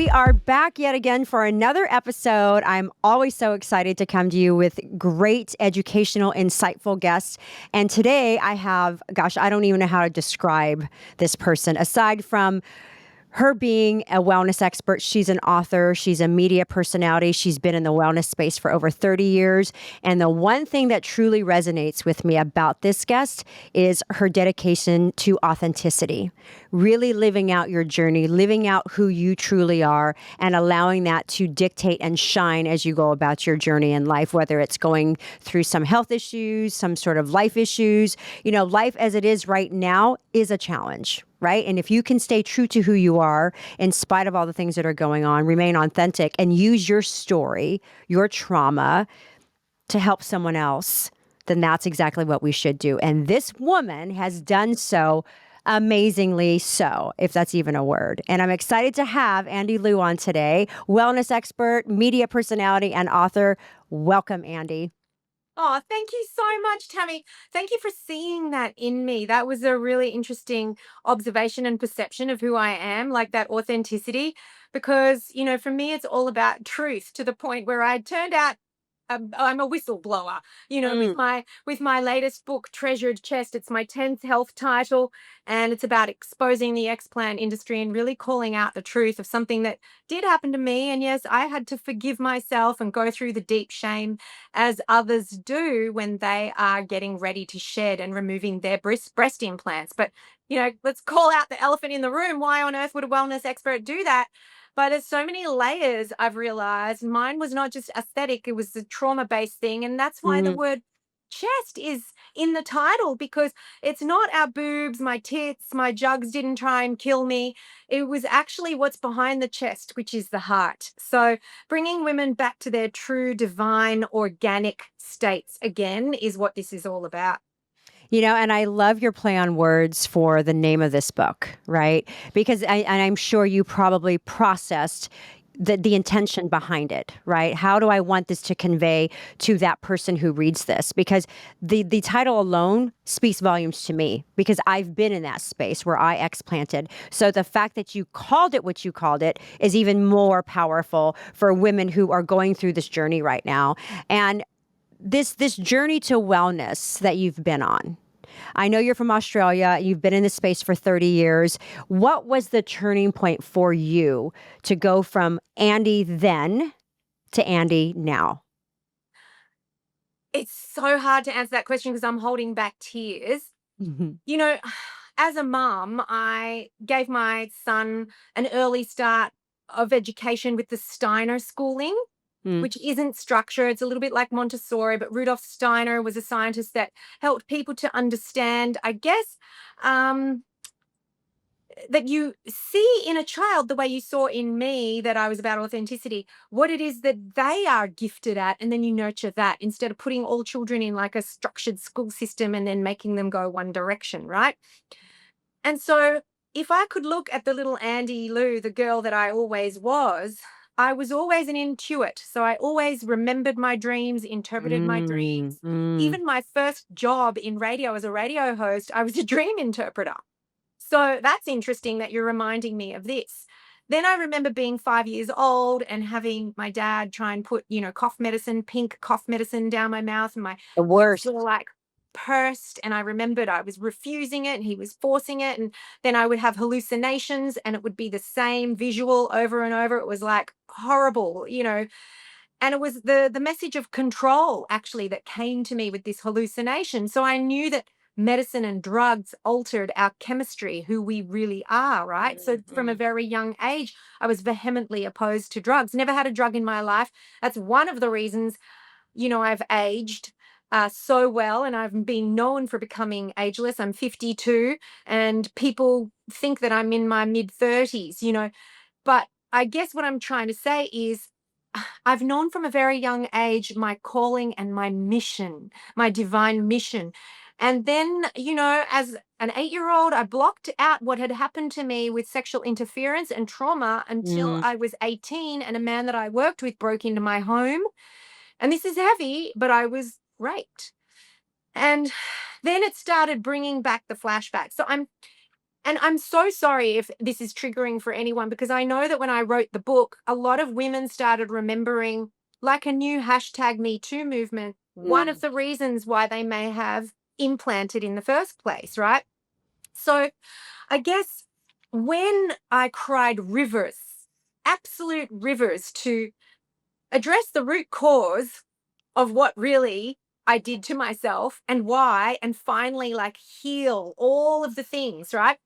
We are back yet again for another episode. I'm always so excited to come to you with great, educational, insightful guests. And today I have, gosh, I don't even know how to describe this person. Aside from her being a wellness expert, she's an author, she's a media personality, she's been in the wellness space for over 30 years. And the one thing that truly resonates with me about this guest is her dedication to authenticity, really living out your journey, living out who you truly are, and allowing that to dictate and shine as you go about your journey in life, whether it's going through some health issues, some sort of life issues. You know, life as it is right now is a challenge, right? And if you can stay true to who you are, in spite of all the things that are going on, remain authentic and use your story, your trauma to help someone else, then that's exactly what we should do. And this woman has done so amazingly so, if that's even a word. And I'm excited to have Andi Lew on today, wellness expert, media personality, and author. Welcome, Andi. Oh, thank you so much, Tammy. Thank you for seeing that in me. That was a really interesting observation and perception of who I am, like that authenticity. Because, for me, it's all about truth to the point where I turned out I'm a whistleblower, Mm. with my latest book, Treasured Chest. It's my 10th health title, and it's about exposing the explant industry and really calling out the truth of something that did happen to me. And yes, I had to forgive myself and go through the deep shame as others do when they are getting ready to shed and removing their breast implants. But, let's call out the elephant in the room. Why on earth would a wellness expert do that? But there's so many layers I've realized. Mine was not just aesthetic, it was a trauma-based thing. And that's why the Mm. word chest is in the title, because it's not our boobs, my tits, my jugs didn't try and kill me. It was actually what's behind the chest, which is the heart. So bringing women back to their true, divine, organic states again is what this is all about. You know, and I love your play on words for the name of this book, right? Because and I'm sure you probably processed the intention behind it, right? How do I want this to convey to that person who reads this? Because the title alone speaks volumes to me, because I've been in that space where I explanted. So the fact that you called it what you called it is even more powerful for women who are going through this journey right now. And this journey to wellness that you've been on. I know you're from Australia. You've been in this space for 30 years. What was the turning point for you to go from Andi then to Andi now? It's so hard to answer that question because I'm holding back tears. Mhm. You know, as a mum, I gave my son an early start of education with the Steiner schooling, Mm. which isn't structure. It's a little bit like Montessori, but Rudolf Steiner was a scientist that helped people to understand, I guess, um, that you see in a child the way you saw in me that I was about authenticity, what it is that they are gifted at, and then you nurture that instead of putting all children in like a structured school system and then making them go one direction, right? And so if I could look at the little Andi Lew, the girl that I was always an intuit. So I always remembered my dreams, interpreted my Mm. dreams. Mm. Even my first job in radio as a radio host, I was a dream interpreter. So that's interesting that you're reminding me of this. Then I remember being 5 years old and having my dad try and put, cough medicine, pink cough medicine down my mouth, and my The lips worst. were like pursed. And I remembered I was refusing it and he was forcing it. And then I would have hallucinations and it would be the same visual over and over. It was like horrible. And it was the message of control actually that came to me with this hallucination. So I knew that medicine and drugs altered our chemistry, who we really are, right? So from a Mhm. very young age, I was vehemently opposed to drugs. Never had a drug in my life. That's one of the reasons, I've aged so well, and I've been known for becoming ageless. I'm 52, and people think that I'm in my mid 30s. But I guess what I'm trying to say is I've known from a very young age my calling and my mission, my divine mission. And then, as an 8-year old, I blocked out what had happened to me with sexual interference and trauma until Mm. I was 18, and a man that I worked with broke into my home. And this is heavy, but I was raped. And then it started bringing back the flashbacks. So And I'm so sorry if this is triggering for anyone, because I know that when I wrote the book, a lot of women started remembering, like a new hashtag Me Too movement, one of Mm. the reasons why they may have implanted in the first place, right? So I guess when I cried rivers, absolute rivers, to address the root cause of what really I did to myself and why, and finally like heal all of the things, right?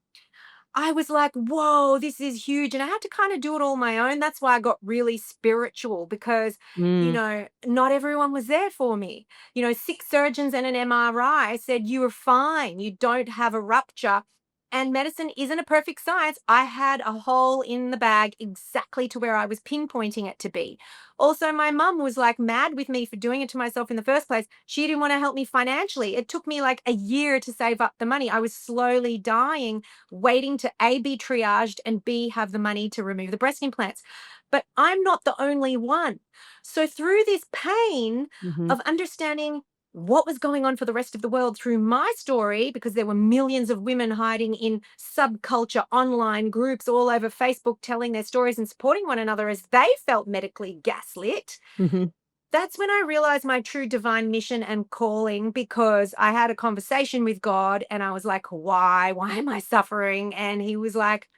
I was like, whoa, this is huge. And I had to kind of do it all my own. That's why I got really spiritual, because, Mm. not everyone was there for me. 6 surgeons and an MRI said, you are fine. You don't have a rupture. And medicine isn't a perfect science. I had a hole in the bag exactly to where I was pinpointing it to be. Also, my mum was like mad with me for doing it to myself in the first place. She didn't want to help me financially. It took me like a year to save up the money. I was slowly dying, waiting to A, be triaged, and B, have the money to remove the breast implants. But I'm not the only one. So through this pain Hmm. of understanding what was going on for the rest of the world through my story, because there were millions of women hiding in subculture online groups all over Facebook telling their stories and supporting one another as they felt medically gaslit, Hmm. that's when I realized my true divine mission and calling, because I had a conversation with God and I was like, why? Why am I suffering? And he was like,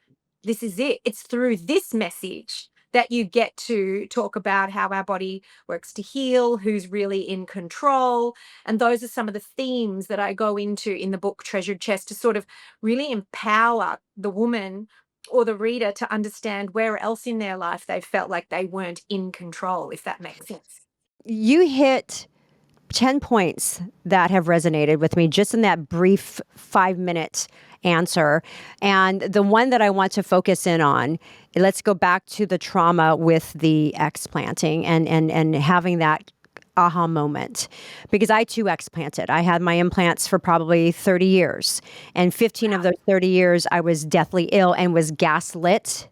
this is it. It's through this message that you get to talk about how our body works to heal, who's really in control. And those are some of the themes that I go into in the book Treasured Chest, to sort of really empower the woman or the reader to understand where else in their life they felt like they weren't in control, if that makes sense. You hit 10 points that have resonated with me just in that brief 5 minute answer. And the one that I want to focus in on, let's go back to the trauma with the explanting and having that aha moment, because I too explanted. I had my implants for probably 30 years, and 15 of Wow. those 30 years I was deathly ill and was gaslit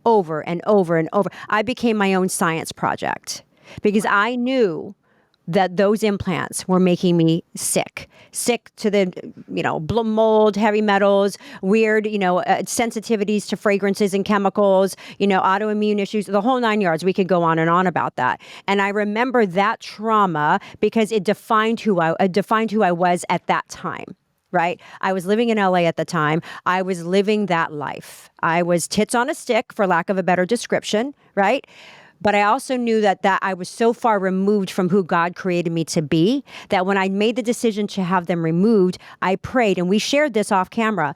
over and over and over. I became my own science project because Wow. I knew that those implants were making me sick to the, mold, heavy metals, weird, sensitivities to fragrances and chemicals, autoimmune issues, the whole 9 yards. We could go on and on about that. And I remember that trauma because it defined who I was at that time. Right? I was living in LA at the time. I was living that life. I was tits on a stick, for lack of a better description, right? But I also knew that I was so far removed from who God created me to be that when I made the decision to have them removed, I prayed, and we shared this off camera.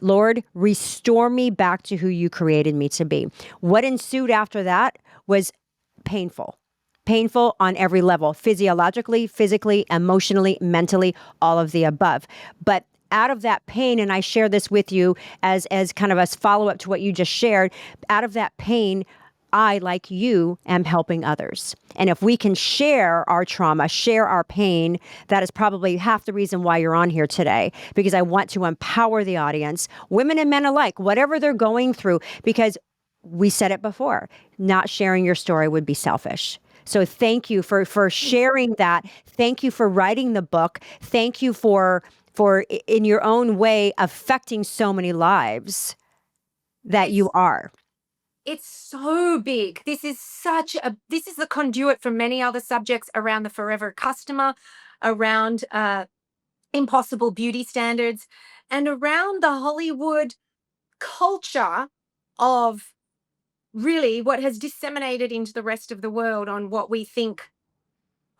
Lord, restore me back to who you created me to be. What ensued after that was painful. Painful on every level, physiologically, physically, emotionally, mentally, all of the above. But out of that pain, and I share this with you as kind of a follow up to what you just shared, out of that pain, I, like you, am helping others. And if we can share our trauma, share our pain, that is probably half the reason why you're on here today, because I want to empower the audience, women and men alike, whatever they're going through, because we said it before, not sharing your story would be selfish. So thank you for sharing that. Thank you for writing the book. Thank you for in your own way affecting so many lives that you It's are. it's so big. This is the conduit for many other subjects around the forever customer, around impossible beauty standards, and around the Hollywood culture of really what has disseminated into the rest of the world on what we think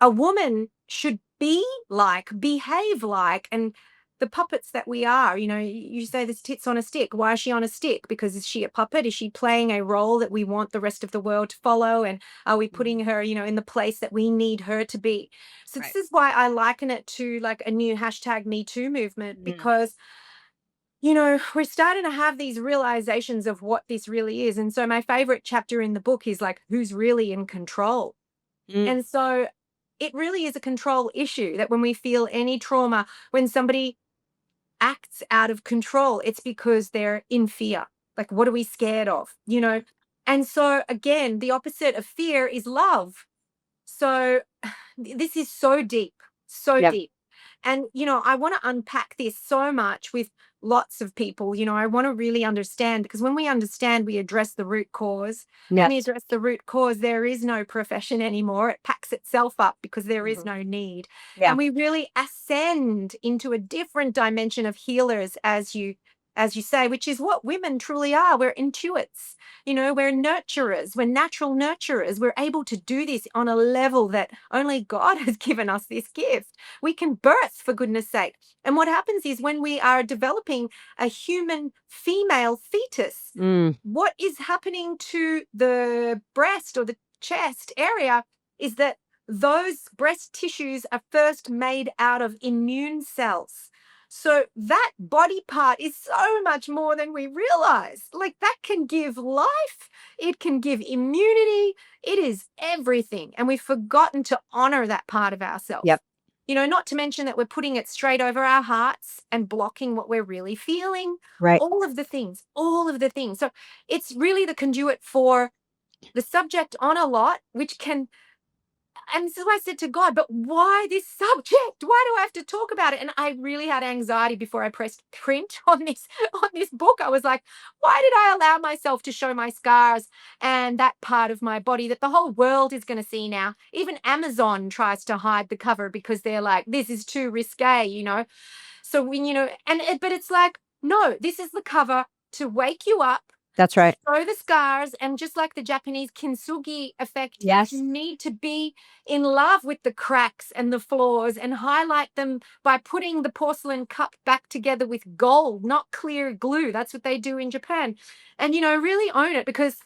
a woman should be like, behave like, and the puppets that we are. You say this tits on a stick. Why is she on a stick? Because is she a puppet? Is she playing a role that we want the rest of the world to follow? And are we putting her, in the place that we need her to be? So this Right. is why I liken it to like a new hashtag Me Too movement, Mm. because we're starting to have these realizations of what this really is. And so my favorite chapter in the book is like, who's really in control? Mm. And so it really is a control issue, that when we feel any trauma, when somebody acts out of control, it's because they're in fear. Like, what are we scared of? And so, again, the opposite of fear is love. So, this is so deep, so Yep. deep. And, I want to unpack this so much with lots of people, I want to really understand, because when we understand, we address the root cause. When we Yes. address the root cause, there is no profession anymore. It packs itself up because there is Mhm. no need. Yeah. And we really ascend into a different dimension of healers, as you say, which is what women truly are. We're intuits, we're nurturers, we're natural nurturers. We're able to do this on a level that only God has given us this gift. We can birth, for goodness sake. And what happens is, when we are developing a human female fetus, Mm. what is happening to the breast or the chest area is that those breast tissues are first made out of immune cells. So that body part is so much more than we realize. Like, that can give life, it can give immunity, it is everything. And we've forgotten to honor that part of ourselves. Yep. Not to mention that we're putting it straight over our hearts and blocking what we're really feeling. Right. All of the things, all of the things. So it's really the conduit for the subject on a lot, which can, and so I said to God, but why this subject? Why do I have to talk about it? And I really had anxiety before I pressed print on this book. I was like, why did I allow myself to show my scars and that part of my body that the whole world is going to see now? Even Amazon tries to hide the cover because they're like, this is too risque. So when, but it's like, no, this is the cover to wake you up, That's right. show the scars, and just like the Japanese kintsugi effect, Yes. you need to be in love with the cracks and the flaws and highlight them by putting the porcelain cup back together with gold, not clear glue. That's what they do in Japan. And, really own it, because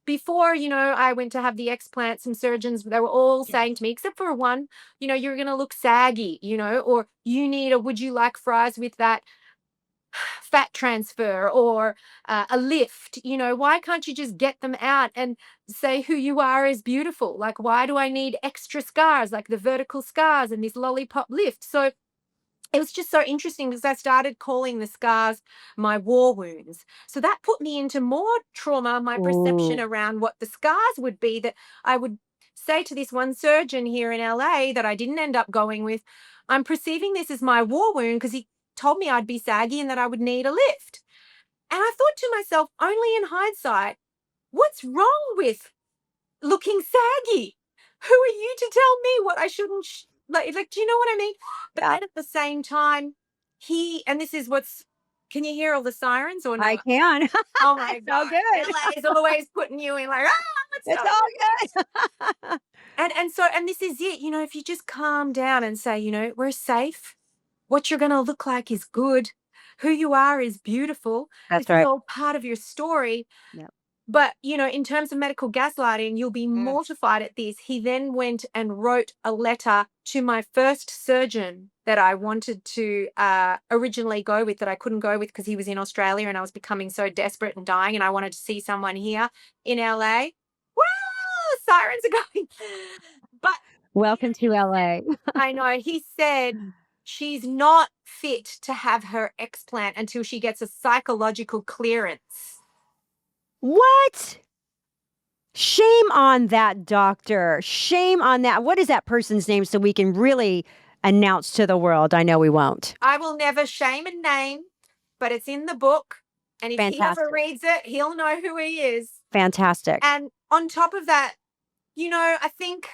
before, I went to have the explant, some surgeons, they were all saying to me, except for one, you're going to look saggy, or you need a, would you like fries with that fat transfer, or a lift? Why can't you just get them out and say who you are is beautiful? Like, why do I need extra scars, like the vertical scars and this lollipop lift? So it was just so interesting, because I started calling the scars my war wounds. So that put me into more trauma, my perception Ooh. around what the scars would be, that I would say to this one surgeon here in LA that I didn't end up going with, I'm perceiving this as my war wound, because he told me I'd be saggy and that I would need a lift. And I thought to myself, only in hindsight, what's wrong with looking saggy? Who are you to tell me what I shouldn't like, do you know what I mean? But Yeah. then at the same time, and this is what's, can you hear all the sirens or I no? can. Oh my It's all God. good. LA is always putting you in like, what's It's going on? all good. And this is it, if you just calm down and say, we're safe. What you're going to look like is good. Who you are is beautiful. That's This is right. all part of your story. Yep. But, in terms of medical gaslighting, you'll be Mm. mortified at this. He then went and wrote a letter to my first surgeon that I wanted to originally go with, that I couldn't go with because he was in Australia and I was becoming so desperate and dying, and I wanted to see someone here in LA. Woo! Sirens are going. But Welcome to LA. I know, he said she's not fit to have her explant until she gets a psychological clearance. What? Shame on that doctor. Shame on that. What is that person's name, so we can really announce to the world? I know we won't. I will never shame a name, but it's in the book. And if he ever Fantastic. reads it, he'll know who he is. Fantastic. And on top of that, I think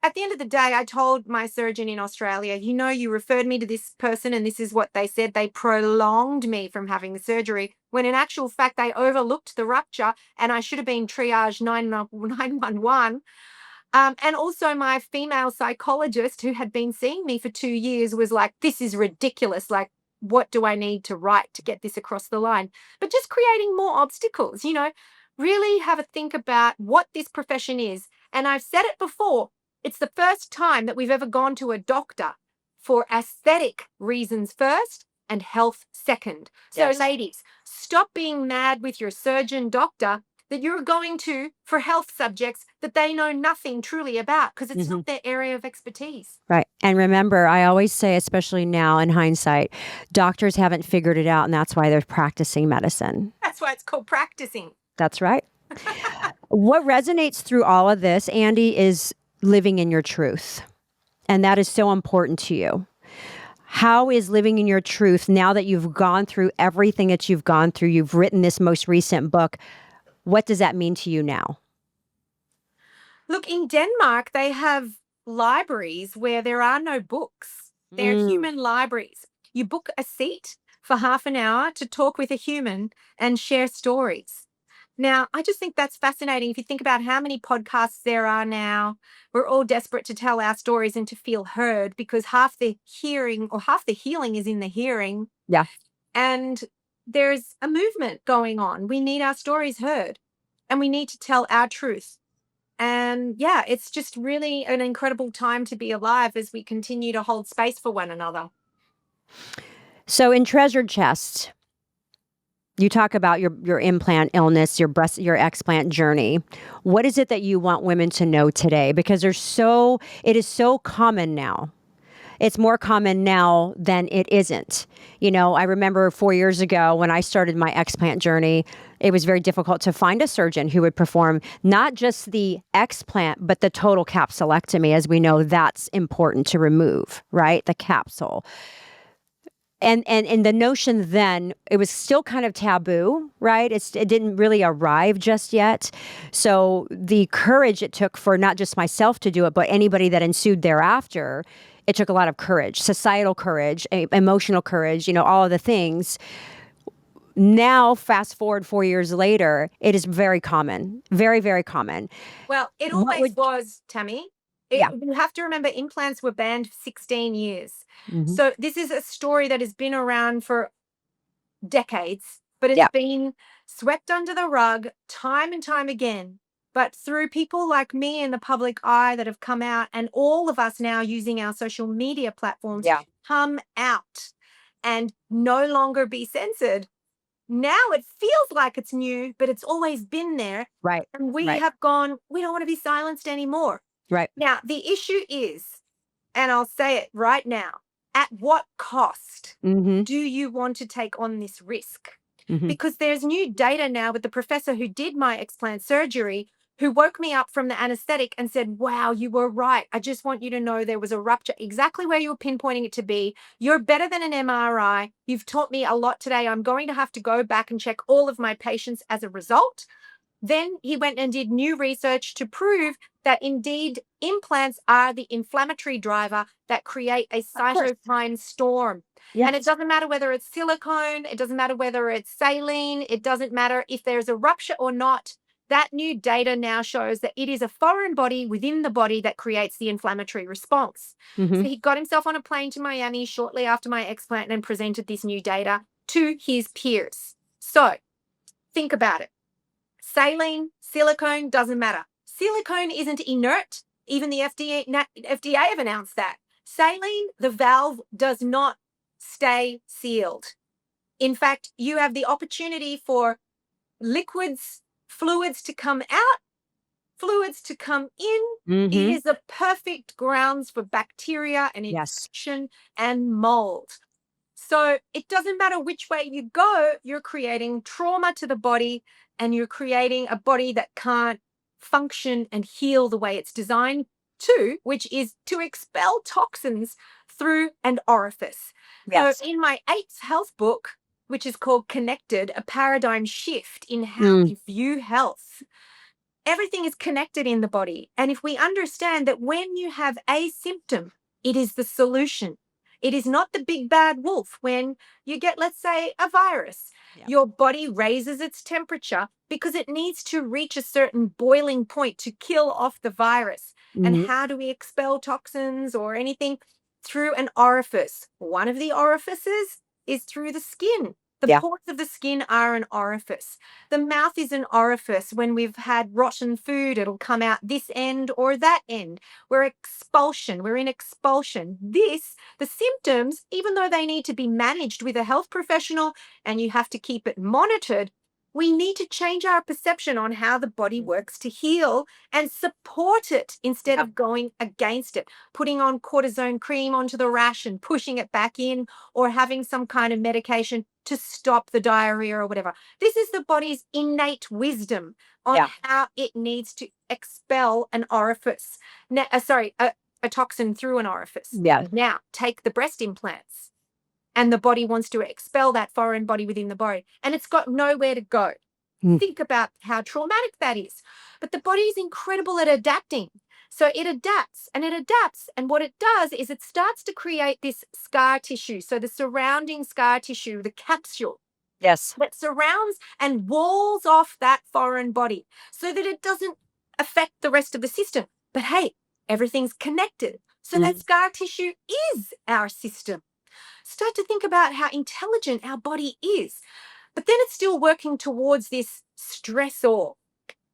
at the end of the day, I told my surgeon in Australia, you referred me to this person and this is what they said. They prolonged me from having the surgery, when in actual fact, they overlooked the rupture and I should have been triaged 911. And also my female psychologist, who had been seeing me for 2 years, was like, this is ridiculous. Like, what do I need to write to get this across the line? But just creating more obstacles, really have a think about what this profession is. And I've said it before, it's the first time that we've ever gone to a doctor for aesthetic reasons first and health second. So Yes. ladies, stop being mad with your surgeon doctor that you're going to for health subjects that they know nothing truly about, because it's not their area of expertise. Right. And remember, I always say, especially now in hindsight, doctors haven't figured it out, and that's why they're practicing medicine. That's why it's called practicing. That's right. What resonates through all of this, Andi, is living in your truth. And that is so important to you. How is living in your truth, now that you've gone through everything that you've gone through, you've written this most recent book, what does that mean to you now? Look, in Denmark, they have libraries where there are no books. They're Mm, human libraries. You book a seat for half an hour to talk with a human and share stories. Now, I just think that's fascinating. If you think about how many podcasts there are now, we're all desperate to tell our stories and to feel heard, because half the hearing or half the healing is in the hearing. yeah. And there's a movement going on. We need our stories heard and we need to tell our truth. And yeah, it's just really an incredible time to be alive as we continue to hold space for one another. So in Treasured Chest, you talk about your implant illness, your explant journey. What is it that you want women to know today? Because it is so common now. It's more common now than it isn't. I remember 4 years ago when I started my explant journey, it was very difficult to find a surgeon who would perform not just the explant, but the total capsulectomy. As we know, that's important to remove, right? The capsule. And the notion then, it was still kind of taboo, right? It didn't really arrive just yet. So the courage it took for not just myself to do it, but anybody that ensued thereafter, it took a lot of courage, societal courage, emotional courage, all of the things. Now, fast forward 4 years later, it is very common, very, very common. Well, it What always would, was, Tammy. yeah. You have to remember, implants were banned for 16 years. Hmm. So this is a story that has been around for decades, but it's Yeah. been swept under the rug time and time again. But through people like me in the public eye that have come out, and all of us now using our social media platforms, Yeah. come out and no longer be censored. Now it feels like it's new, but it's always been there. Right. And we Right. have gone, we don't want to be silenced anymore. Right. Now, the issue is, and I'll say it right now, at what cost Mm-hmm. do you want to take on this risk? Mm-hmm. Because there's new data now with the professor who did my explant surgery, who woke me up from the anesthetic and said, wow, you were right. I just want you to know there was a rupture exactly where you were pinpointing it to be. You're better than an MRI. You've taught me a lot today. I'm going to have to go back and check all of my patients as a result. Then he went and did new research to prove that indeed implants are the inflammatory driver that create a Of course. cytokine storm. Yeah. And it doesn't matter whether it's silicone, it doesn't matter whether it's saline, it doesn't matter if there's a rupture or not. That new data now shows that it is a foreign body within the body that creates the inflammatory response. Mm-hmm. So he got himself on a plane to Miami shortly after my explant and presented this new data to his peers. So think about it. Saline, silicone, doesn't matter. Silicone isn't inert. Even the FDA have announced that. Saline, the valve does not stay sealed. In fact, you have the opportunity for liquids, fluids to come out, fluids to come in. It Mm-hmm. is a perfect grounds for bacteria and Yes. infection and mold. So it doesn't matter which way you go, you're creating trauma to the body, and you're creating a body that can't function and heal the way it's designed to, which is to expel toxins through an orifice. So Yes. in my 8th health book, which is called Connected, a paradigm shift in how Mm. we view health, everything is connected in the body. And if we understand that when you have a symptom, it is the solution. It is not the big bad wolf. When you get, let's say, a virus, Yeah. your body raises its temperature because it needs to reach a certain boiling point to kill off the virus. And Mm-hmm. how do we expel toxins or anything? Through an orifice. One of the orifices is through the skin. The Yeah. pores of the skin are an orifice. The mouth is an orifice. When we've had rotten food, it'll come out this end or that end. We're expulsion. We're in expulsion. The symptoms, even though they need to be managed with a health professional and you have to keep it monitored, we need to change our perception on how the body works to heal and support it instead Yeah. of going against it, putting on cortisone cream onto the rash and pushing it back in, or having some kind of medication to stop the diarrhea or whatever. This is the body's innate wisdom on Yeah. how it needs to expel an orifice. A toxin through an orifice. Yeah. Now, take the breast implants. and the body wants to expel that foreign body within the body, and it's got nowhere to go. Mm. Think about how traumatic that is. But the body is incredible at adapting. So it adapts and it adapts. And what it does is it starts to create this scar tissue. So the surrounding scar tissue, the capsule Yes. that surrounds and walls off that foreign body so that it doesn't affect the rest of the system. But hey, everything's connected. So that scar tissue is our system. Start to think about how intelligent our body is. But then it's still working towards this stressor.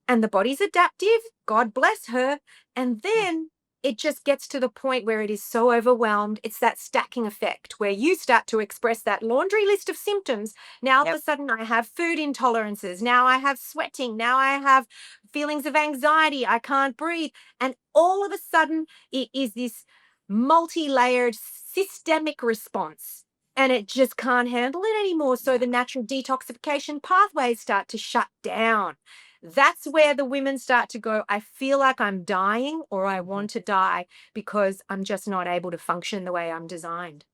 And the body's adaptive, God bless her. And then it just gets to the point where it is so overwhelmed. It's that stacking effect where you start to express that laundry list of symptoms. Now, all of a sudden, I have food intolerances. Now I have sweating. Now I have feelings of anxiety. I can't breathe. And all of a sudden, it is this multi-layered systemic response. And it just can't handle it anymore. So the natural detoxification pathways start to shut down. That's where the women start to go, I feel like I'm dying or I want to die because I'm just not able to function the way I'm designed.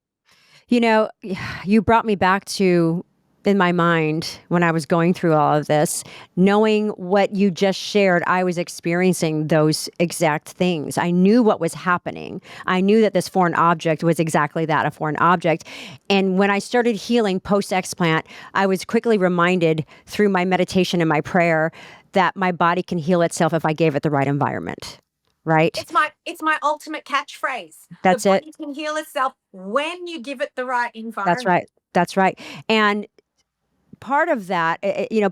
You know, you brought me back to in my mind when I was going through all of this, knowing what you just shared, I was experiencing those exact things. I knew what was happening. I knew that this foreign object was exactly that, a foreign object. And when I started healing post explant, I was quickly reminded through my meditation and my prayer that my body can heal itself if I gave it the right environment. Right? It's my ultimate catchphrase. The That's it. body can heal itself when you give it the right That's environment. right. That's right. And part of that,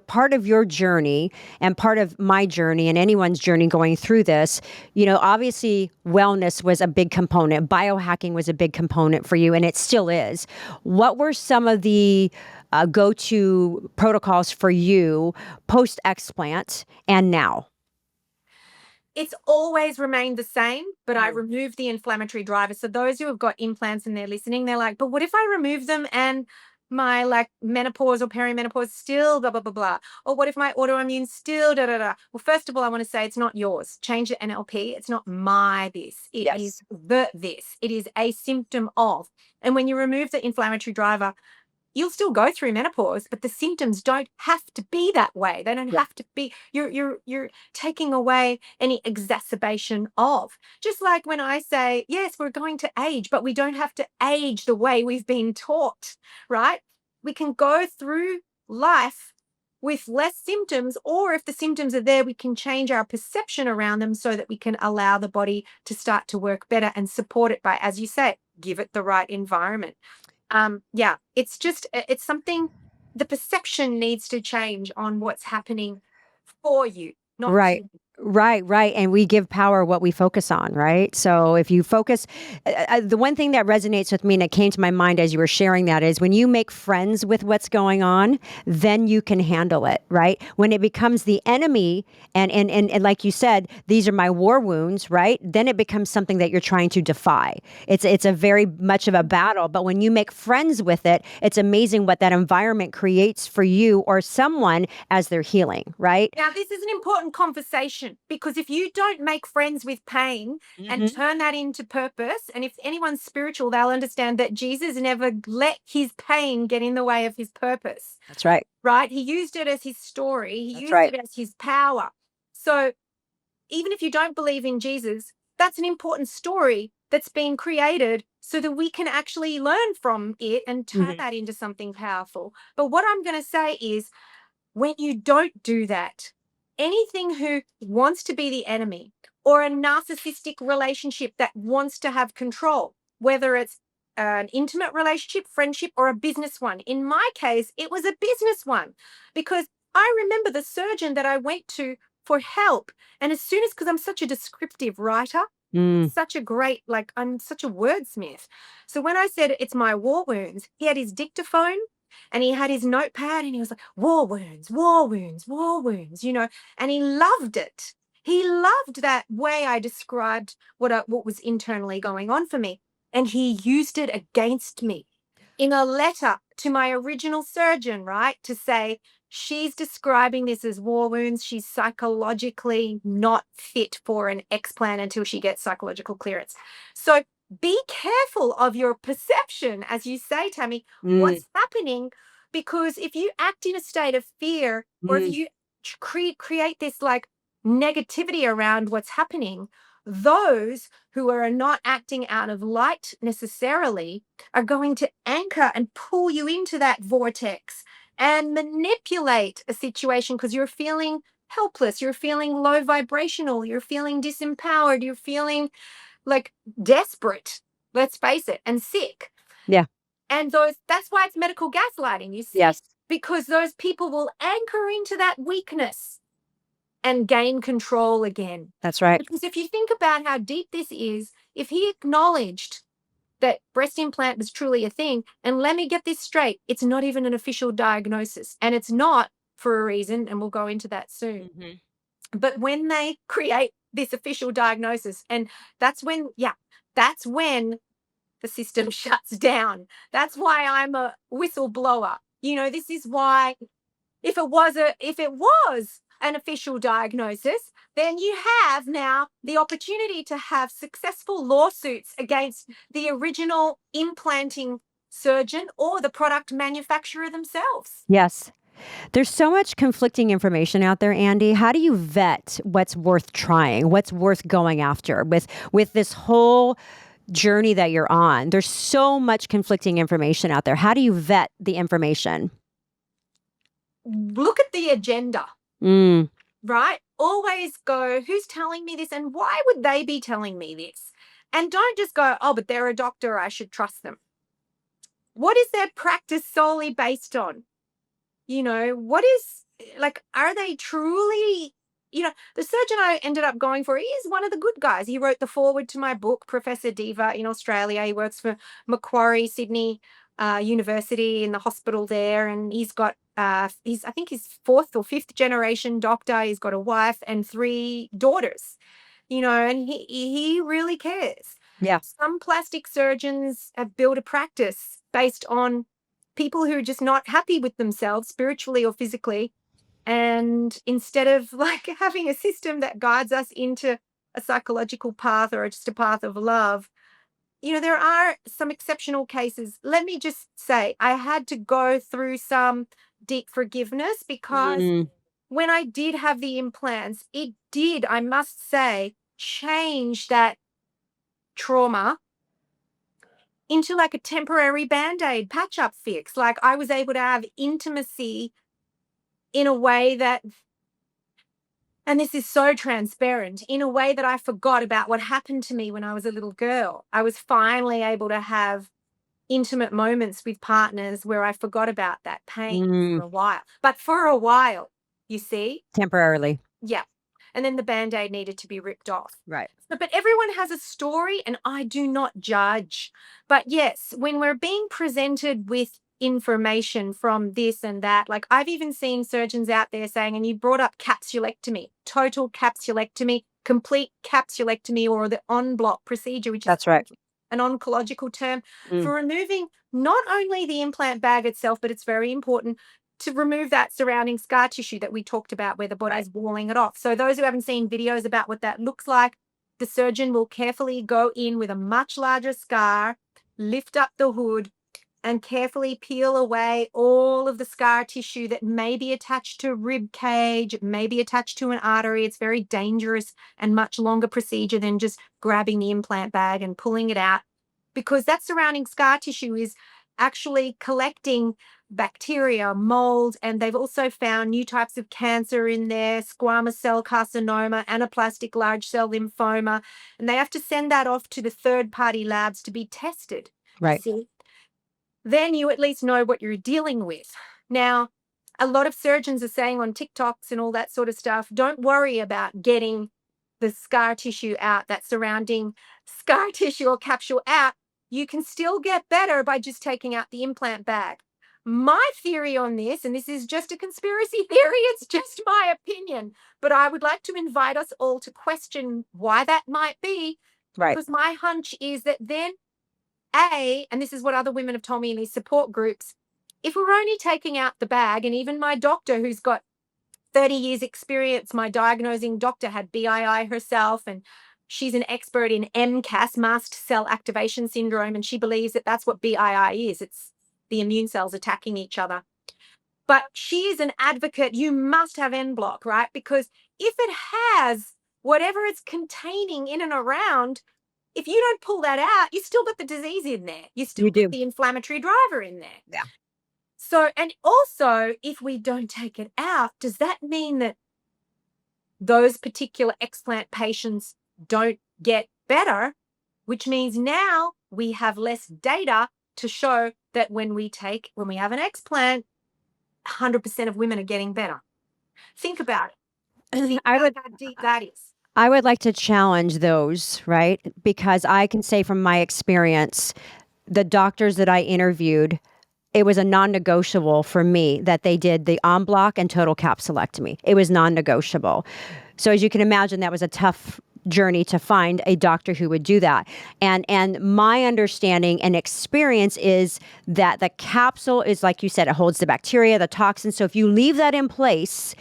part of your journey and part of my journey and anyone's journey going through this, obviously wellness was a big component. Biohacking was a big component for you, and it still is. What were some of the go-to protocols for you post explant and now? It's always remained the same, but I removed the inflammatory drivers. So those who have got implants and they're listening, they're like, but what if I remove them and my like menopause or perimenopause still blah, blah, blah, blah. Or what if my autoimmune still da, da, da. Well, first of all, I want to say it's not yours. Change the NLP. It's not my this. It is the this. It is a symptom of. And when you remove the inflammatory driver, you'll still go through menopause, but the symptoms don't have to be that way. They don't have to be, you're taking away any exacerbation of. Just like when I say, yes, we're going to age, but we don't have to age the way we've been taught, right? We can go through life with less symptoms, or if the symptoms are there, we can change our perception around them so that we can allow the body to start to work better and support it by, as you say, give it the right environment. It's something, the perception needs to change on what's happening for you, not to Right. you. Right. And we give power what we focus on, right? So if you focus, the one thing that resonates with me and it came to my mind as you were sharing that is when you make friends with what's going on, then you can handle it, right? When it becomes the enemy and like you said, these are my war wounds, right? Then it becomes something that you're trying to defy. It's a very much of a battle, but when you make friends with it, it's amazing what that environment creates for you or someone as they're healing, right? Now, this is an important conversation because if you don't make friends with pain and turn that into purpose, and if anyone's spiritual, they'll understand that Jesus never let his pain get in the way of his purpose. That's right. Right? He used it as his story. He That's used right. it as his power. So even if you don't believe in Jesus, that's an important story that's been created so that we can actually learn from it and turn that into something powerful. But what I'm going to say is when you don't do that, anything who wants to be the enemy or a narcissistic relationship that wants to have control, whether it's an intimate relationship, friendship, or a business one. In my case, it was a business one because I remember the surgeon that I went to for help. And as soon as, because I'm such a descriptive writer, such a great, like, I'm such a wordsmith. So when I said it's my war wounds, he had his dictaphone and he had his notepad and he was like, war wounds, war wounds, war wounds, and he loved it. He loved that way I described what was internally going on for me. And he used it against me in a letter to my original surgeon, right? To say, she's describing this as war wounds. She's psychologically not fit for an explant until she gets psychological clearance. So be careful of your perception, as you say, Tammy, Mm, what's happening. Because if you act in a state of fear, or if mm, you create this like negativity around what's happening, those who are not acting out of light necessarily are going to anchor and pull you into that vortex and manipulate a situation because you're feeling helpless, you're feeling low vibrational, you're feeling disempowered, you're feeling like desperate, let's face it, and sick. yeah. And that's why it's medical gaslighting, you see, Yes. because those people will anchor into that weakness and gain control again. That's right. Because if you think about how deep this is, if he acknowledged that breast implant was truly a thing, and let me get this straight, it's not even an official diagnosis, and it's not for a reason, and we'll go into that soon. Mhm. But when they create this official diagnosis, and that's when, yeah, that's when the system shuts down. That's why I'm a whistleblower. This is why if it was an official diagnosis, then you have now the opportunity to have successful lawsuits against the original implanting surgeon or the product manufacturer themselves. Yes. There's so much conflicting information out there, Andi. How do you vet what's worth trying, what's worth going after with this whole journey that you're on? There's so much conflicting information out there. How do you vet the information? Look at the agenda. Mm, Right? Always go, who's telling me this and why would they be telling me this? And don't just go, oh, but they're a doctor, I should trust them. What is their practice solely based on? What is like, are they truly, the surgeon I ended up going for, he is one of the good guys. He wrote the foreword to my book, Professor Diva in Australia. He works for Macquarie, Sydney University in the hospital there. And he's got, I think he's fourth or fifth generation doctor. He's got a wife and three daughters, and he really cares. yeah. Some plastic surgeons have built a practice based on people who are just not happy with themselves spiritually or physically. And instead of like having a system that guides us into a psychological path or just a path of love, there are some exceptional cases. Let me just say, I had to go through some deep forgiveness because Mm, when I did have the implants, it did, I must say, change that trauma into like a temporary band-aid patch-up fix. Like I was able to have intimacy in a way that, and this is so transparent, in a way that I forgot about what happened to me when I was a little girl. I was finally able to have intimate moments with partners where I forgot about that pain for mm, a while. But for a while, you see? temporarily. Yeah. And then the band-aid needed to be ripped off. Right. But everyone has a story, and I do not judge. But yes, when we're being presented with information from this and that, like I've even seen surgeons out there saying, and you brought up capsulectomy, total capsulectomy, complete capsulectomy, or the en bloc procedure, which is That's right. an oncological term Mm, for removing not only the implant bag itself, but it's very important to remove that surrounding scar tissue that we talked about where the right. body's walling it off. So those who haven't seen videos about what that looks like, the surgeon will carefully go in with a much larger scar, lift up the hood, and carefully peel away all of the scar tissue that may be attached to a rib cage, may be attached to an artery. It's very dangerous and much longer procedure than just grabbing the implant bag and pulling it out, because that surrounding scar tissue is actually collecting bacteria, mold, and they've also found new types of cancer in there, squamous cell carcinoma, anaplastic large cell lymphoma, and they have to send that off to the third-party labs to be tested. You Right. see, then you at least know what you're dealing with. Now, a lot of surgeons are saying on TikToks and all that sort of stuff, don't worry about getting the scar tissue out, that surrounding scar tissue or capsule out. You can still get better by just taking out the implant bag. My theory on this, and this is just a conspiracy theory, it's just my opinion, but I would like to invite us all to question why that might be, Right. because my hunch is that then and this is what other women have told me in these support groups, if we're only taking out the bag, and even my doctor who's got 30 years experience, my diagnosing doctor had BII herself and She's an expert in MCAS, mast cell activation syndrome, and she believes that that's what BII is. It's the immune cells attacking each other. But she is an advocate. You must have en bloc, right? Because if it has whatever it's containing in and around, if you don't pull that out, you still got the disease in there. You still You got do. the inflammatory driver in there. Yeah. So, and also, if we don't take it out, does that mean that those particular explant patients don't get better? Which means now we have less data to show that when we have an explant, 100% of women are getting better. Think about it. Think about how deep that is. I would like to challenge those, right? Because I can say from my experience, the doctors that I interviewed, it was a non-negotiable for me that they did the en bloc and total capsulectomy. It was non-negotiable. So as you can imagine, that was a tough journey to find a doctor who would do that. And my understanding and experience is that the capsule is, like you said, it holds the bacteria, the toxins. So if you leave that in place,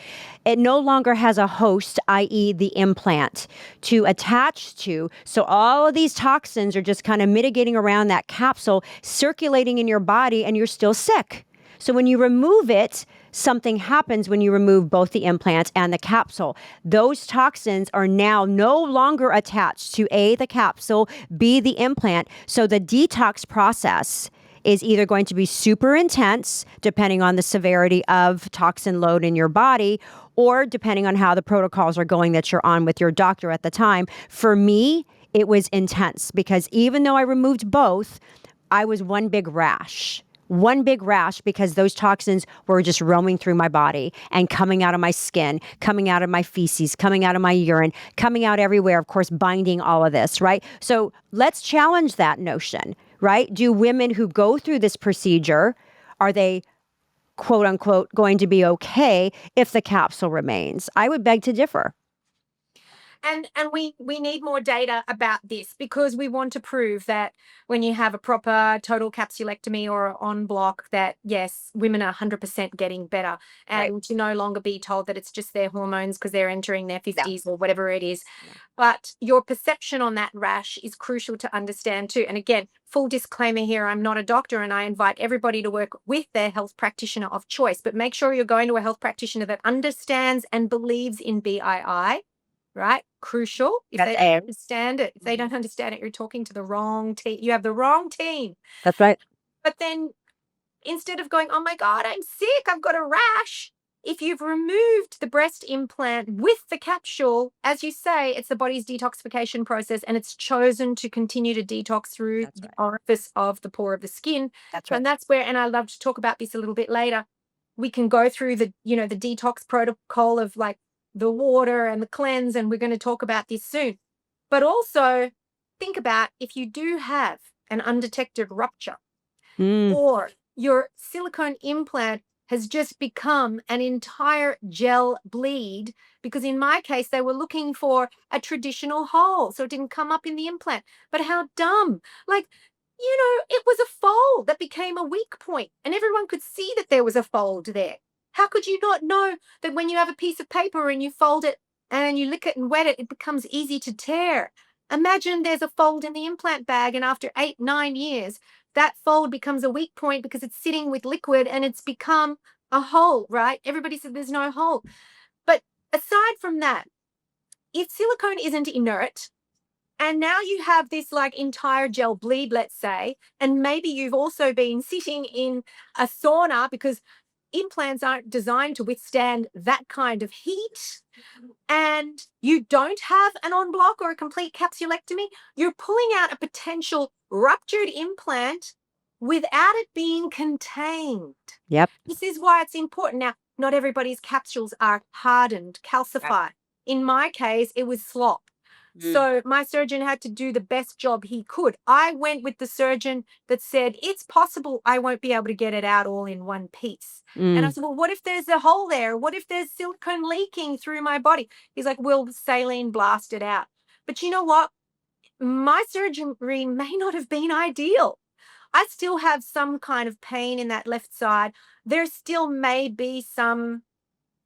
it no longer has a host, i.e. the implant, to attach to. So all of these toxins are just kind of mitigating around that capsule, circulating in your body, and you're still sick. So when you remove it, something happens when you remove both the implant and the capsule. Those toxins are now no longer attached to A, the capsule, B, the implant. So the detox process is either going to be super intense, depending on the severity of toxin load in your body, or depending on how the protocols are going that you're on with your doctor at the time. For me, it was intense because even though I removed both, I was one big rash because those toxins were just roaming through my body and coming out of my skin, coming out of my feces, coming out of my urine, coming out everywhere, of course, binding all of this, right? So let's challenge that notion, right? Do women who go through this procedure, are they quote unquote going to be okay if the capsule remains? I would beg to differ. And we need more data about this because we want to prove that when you have a proper total capsulectomy or en bloc, that yes, women are 100% getting better, and Right. to no longer be told that it's just their hormones because they're entering their Yeah. 50s or whatever it is. Yeah. But your perception on that rash is crucial to understand too. And again, full disclaimer here, I'm not a doctor and I invite everybody to work with their health practitioner of choice, but make sure you're going to a health practitioner that understands and believes in BII. Right? Crucial. If That's they don't understand it, if they don't understand it, you're talking to the wrong team. You have the wrong team. That's right. But then instead of going, oh my God, I'm sick, I've got a rash. If you've removed the breast implant with the capsule, as you say, it's the body's detoxification process and it's chosen to continue to detox through That's the right. orifice of the pore of the skin. That's right. And that's where, and I love to talk about this a little bit later. We can go through the, the detox protocol of like the water and the cleanse, and we're going to talk about this soon. But also think about if you do have an undetected rupture or your silicone implant has just become an entire gel bleed, because in my case, they were looking for a traditional hole, so it didn't come up in the implant. But how dumb. Like, it was a fold that became a weak point, and everyone could see that there was a fold there. How could you not know that when you have a piece of paper and you fold it and you lick it and wet it, it becomes easy to tear? Imagine there's a fold in the implant bag, and after 8, 9 years, that fold becomes a weak point because it's sitting with liquid and it's become a hole, right? Everybody said there's no hole. But aside from that, if silicone isn't inert, and now you have this like entire gel bleed, let's say, and maybe you've also been sitting in a sauna because implants aren't designed to withstand that kind of heat, and you don't have an en bloc or a complete capsulectomy, you're pulling out a potential ruptured implant without it being contained. Yep. This is why it's important. Now, not everybody's capsules are hardened, calcified. In my case, it was slop. So my surgeon had to do the best job he could. I went with the surgeon that said, it's possible I won't be able to get it out all in one piece. And I said, well, what if there's a hole there? What if there's silicone leaking through my body? He's like, we'll saline blast it out. But you know what? My surgery may not have been ideal. I still have some kind of pain in that left side. There still may be some,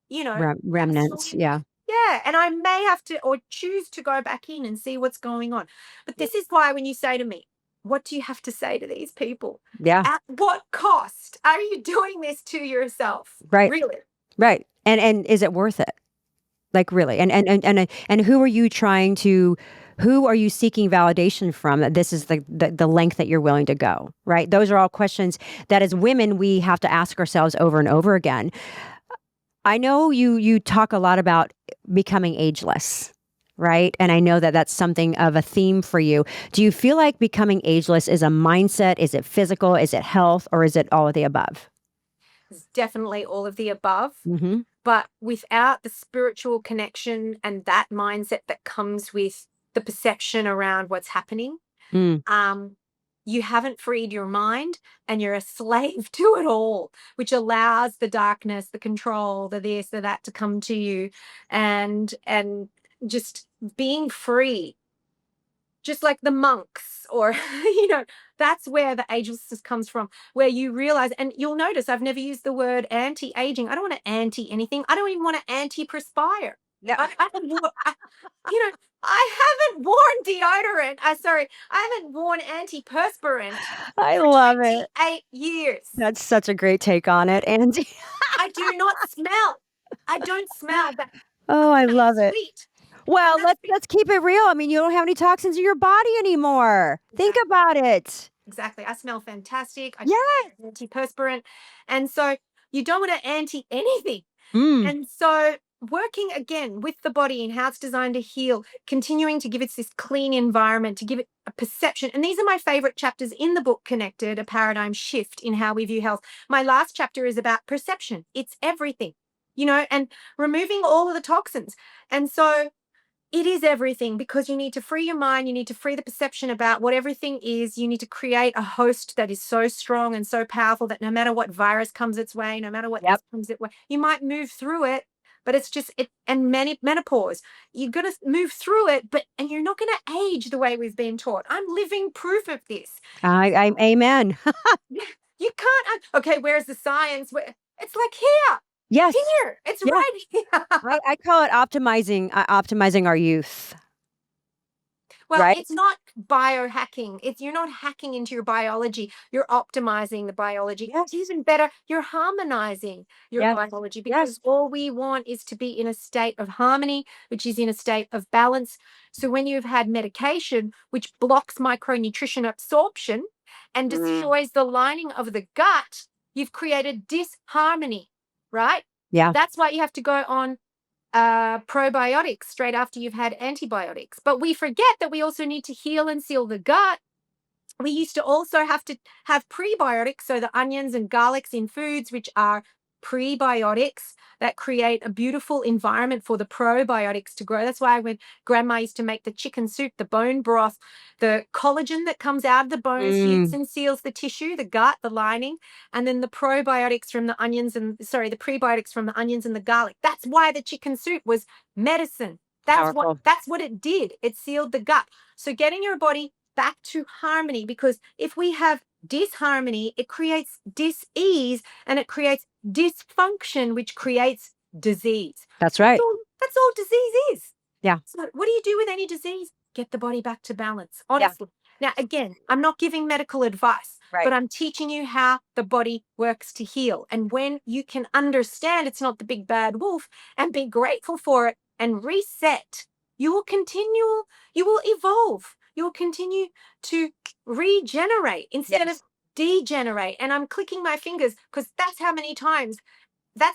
Remnants. Yeah. Yeah, and I may have to or choose to go back in and see what's going on. But this is why when you say to me, what do you have to say to these people? Yeah. At what cost are you doing this to yourself? Right. Really? Right. And is it worth it? Like really? And who are you trying to who are you seeking validation from that this is the length that you're willing to go, right? Those are all questions that as women we have to ask ourselves over and over again. I know you talk a lot about becoming ageless, right? And I know that that's something of a theme for you. Do you feel like becoming ageless is a mindset? Is it physical? Is it health? Or is it all of the above? It's definitely all of the above. Mm-hmm. But without the spiritual connection and that mindset that comes with the perception around what's happening, Mm, um, you haven't freed your mind and you're a slave to it all, which allows the darkness, the control, the this, the that to come to you, and just being free, just like the monks, or that's where the agelessness comes from, where you realize, and you'll notice I've never used the word anti-aging. I don't want to anti anything. I don't even want to anti-perspire. yeah, I don't wa- I, you know, I haven't worn deodorant. Sorry, I haven't worn antiperspirant I for love it. 28 years. That's such a great take on it, Andy. I do not smell. I don't smell that. Oh, I love it. Sweet. And Well, that's let's keep it real. I mean, you don't have any toxins in your body anymore. Think exactly. about it. Exactly. I smell fantastic. I Yes. antiperspirant. And so you don't want to anti anything. Mm, And so working again with the body and how it's designed to heal, continuing to give it this clean environment, to give it a perception. And these are my favorite chapters in the book, Connected, a paradigm shift in how we view health. My last chapter is about perception. It's everything, and removing all of the toxins. And so it is everything, because you need to free your mind. You need to free the perception about what everything is. You need to create a host that is so strong and so powerful that no matter what virus comes its way, no matter what yep. this comes its way, you might move through it, but it's just it. And menopause, you're going to move through it, and you're not going to age the way we've been taught. I'm living proof of this. Amen. You can't. Okay, where's the science? It's like here, Yes. here. It's Yeah. right here. I call it optimizing our youth, Well, right? it's not biohacking. You're not hacking into your biology. You're optimizing the biology. It's Yes. even better. You're harmonizing your Yes. biology, Yes. because all we want is to be in a state of harmony, which is in a state of balance. So when you've had medication, which blocks micronutrition absorption and Mm, destroys the lining of the gut, you've created disharmony, right? yeah. That's why you have to go on probiotics straight after you've had antibiotics. But we forget that we also need to heal and seal the gut. We used to also have to have prebiotics, so the onions and garlics in foods, which are prebiotics that create a beautiful environment for the probiotics to grow. That's why when grandma used to make the chicken soup, the bone broth, the collagen that comes out of the bones fused Mm, and seals the tissue, the gut, the lining, and then the probiotics from the onions the prebiotics from the onions and the garlic. That's why the chicken soup was medicine. powerful. That's what it did. It sealed the gut. So getting your body back to harmony, because if we have disharmony, it creates dis-ease and it creates dysfunction, which creates disease. That's right. That's all disease is. Yeah. So what do you do with any disease? Get the body back to balance, Yeah. honestly. Now, again, I'm not giving medical advice, Right. but I'm teaching you how the body works to heal. And when you can understand it's not the big bad wolf and be grateful for it and reset, you will evolve. You will continue to regenerate instead of Yes. degenerate. And I'm clicking my fingers because that's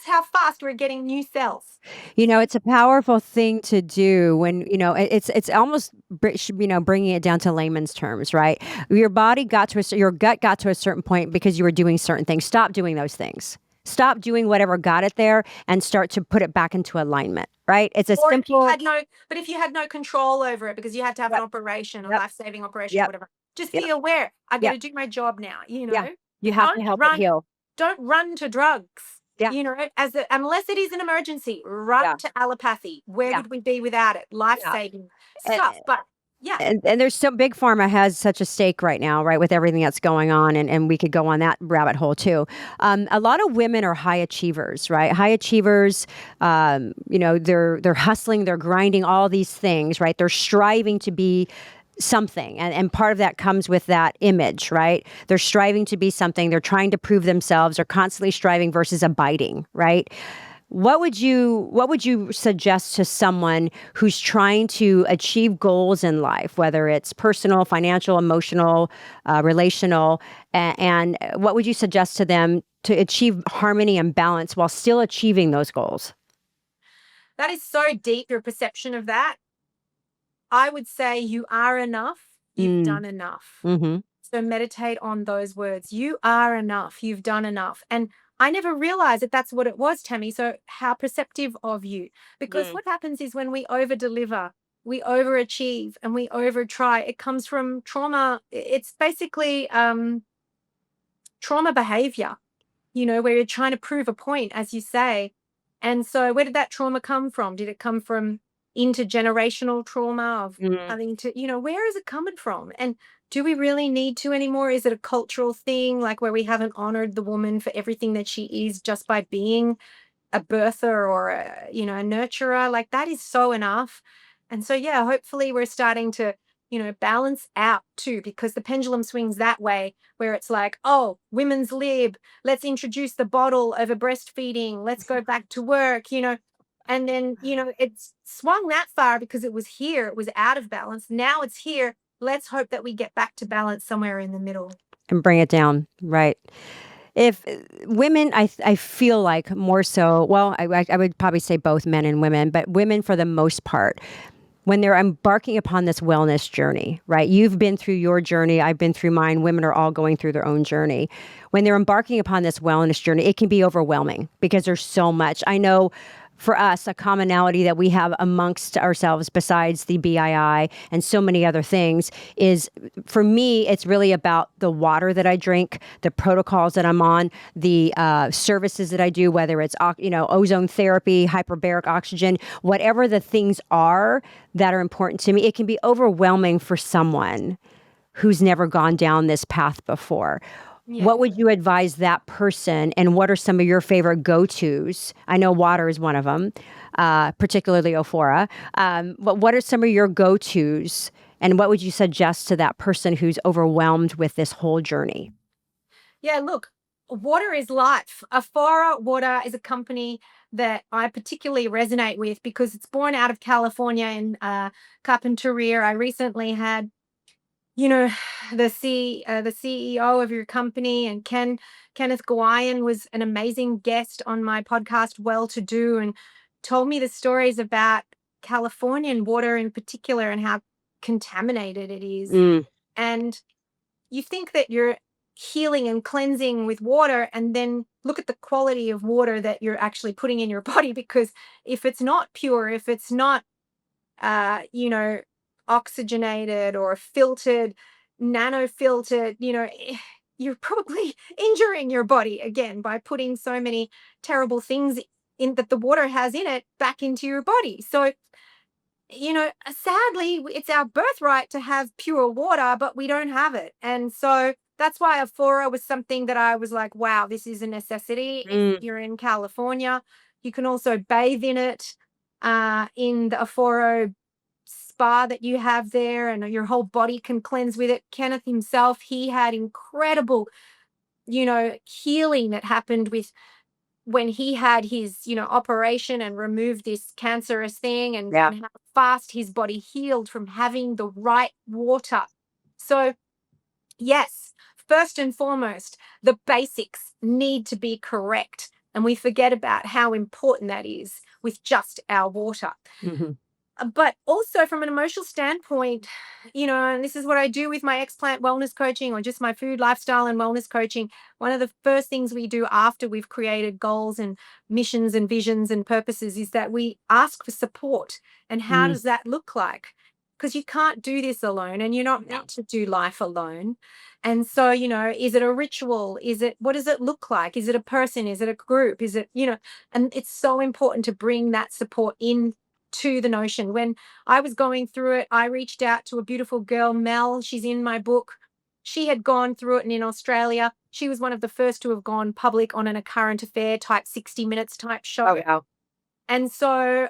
how fast we're getting new cells. It's a powerful thing to do when, it's almost, bringing it down to layman's terms, right? Your body got to your gut got to a certain point because you were doing certain things. Stop doing those things. Stop doing whatever got it there and start to put it back into alignment, right? It's a Or simple. if you had no control over it because you had to have an Yep. operation, a Yep. life-saving operation, or Yep. whatever, just Yep. be aware. I got Yep. to do my job now, Yeah. You but have to help it heal. don't run to drugs, Yeah. unless it is an emergency, run Yeah. to allopathy. Where Yeah. would we be without it? Yeah. Life-saving And, stuff. But Yeah. And there's so big pharma has such a stake right now, right, with everything that's going on, and we could go on that rabbit hole too. A lot of women are high achievers, right? High achievers, they're hustling, they're grinding, all these things, right? They're striving to be something, and part of that comes with that image, right? They're striving to be something, they're trying to prove themselves, they're constantly striving versus abiding, right? What would you suggest to someone who's trying to achieve goals in life, whether it's personal, financial, emotional, relational, and what would you suggest to them to achieve harmony and balance while still achieving those goals? That is so deep, your perception of that. I would say you are enough. You've Mm, done enough. mm-hmm. So meditate on those words. You are enough. You've done enough. And I never realized that that's what it was, Tammy. So how perceptive of you. Because Mm, what happens is when we over deliver, we overachieve and we over try, it comes from trauma. It's basically trauma behavior, where you're trying to prove a point, as you say. And so, where did that trauma come from? Did it come from intergenerational trauma of mm. having to, where is it coming from? And do we really need to anymore? Is it a cultural thing, like where we haven't honored the woman for everything that she is just by being a birther or a nurturer? Like that is so enough. And so yeah, hopefully we're starting to balance out too, because the pendulum swings that way where it's like, oh, women's lib, let's introduce the bottle over breastfeeding, let's go back to work, and then it's swung that far because it was here, it was out of balance, now it's here, let's hope that we get back to balance somewhere in the middle. And bring it down, right? If women, I feel like more so, well, I would probably say both men and women, but women for the most part, when they're embarking upon this wellness journey, right? You've been through your journey, I've been through mine, women are all going through their own journey. When they're embarking upon this wellness journey, it can be overwhelming because there's so much. I know for us, a commonality that we have amongst ourselves, besides the BII and so many other things, is for me, it's really about the water that I drink, the protocols that I'm on, the services that I do, whether it's ozone therapy, hyperbaric oxygen, whatever the things are that are important to me. It can be overwhelming for someone who's never gone down this path before. Yeah. What would you advise that person, and what are some of your favorite go-tos? I know water is one of them, particularly Ophora. But what are some of your go-tos, and what would you suggest to that person who's overwhelmed with this whole journey? Yeah, look, water is life. Ophora Water is a company that I particularly resonate with because it's born out of California in Carpinteria. I recently had, you know, the CEO of your company, and Kenneth Gawaian was an amazing guest on my podcast, Well to Do, and told me the stories about Californian water in particular and how contaminated it is. Mm, And you think that you're healing and cleansing with water, and then look at the quality of water that you're actually putting in your body, because if it's not pure, if it's not uh you know oxygenated or filtered, nano filtered, you're probably injuring your body again by putting so many terrible things in that the water has in it back into your body. So sadly, it's our birthright to have pure water, but we don't have it. And so that's why Aphora was something that I was like, wow, this is a necessity. If mm. you're in California, you can also bathe in it, in the Aphora spa that you have there, and your whole body can cleanse with it. Kenneth himself, he had incredible, healing that happened with when he had his, operation and removed this cancerous thing, Yeah. and how fast his body healed from having the right water. So, yes, first and foremost, the basics need to be correct. And we forget about how important that is with just our water. Hmm. But also from an emotional standpoint, and this is what I do with my Explant wellness coaching, or just my food, lifestyle, and wellness coaching. One of the first things we do after we've created goals and missions and visions and purposes is that we ask for support. And how Mm. does that look like? Because you can't do this alone, and you're not No. meant to do life alone. And so, is it a ritual? What does it look like? Is it a person? Is it a group? Is it, and it's so important to bring that support in to the notion. When I was going through it, I reached out to a beautiful girl, Mel. She's in my book. She had gone through it, and in Australia, she was one of the first to have gone public on a current affair type 60 Minutes type show. Oh, wow. And so,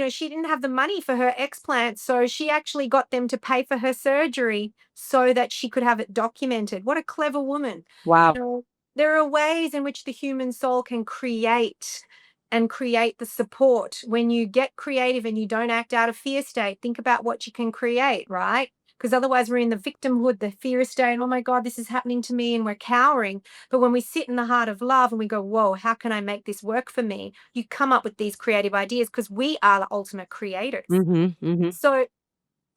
she didn't have the money for her explant. So she actually got them to pay for her surgery so that she could have it documented. What a clever woman. Wow. There are ways in which the human soul can create and create the support. When you get creative and you don't act out of fear state, think about what you can create, right? Because otherwise we're in the victimhood, the fear state, and oh my God, this is happening to me, and we're cowering. But when we sit in the heart of love and we go, whoa, how can I make this work for me? You come up with these creative ideas because we are the ultimate creators. So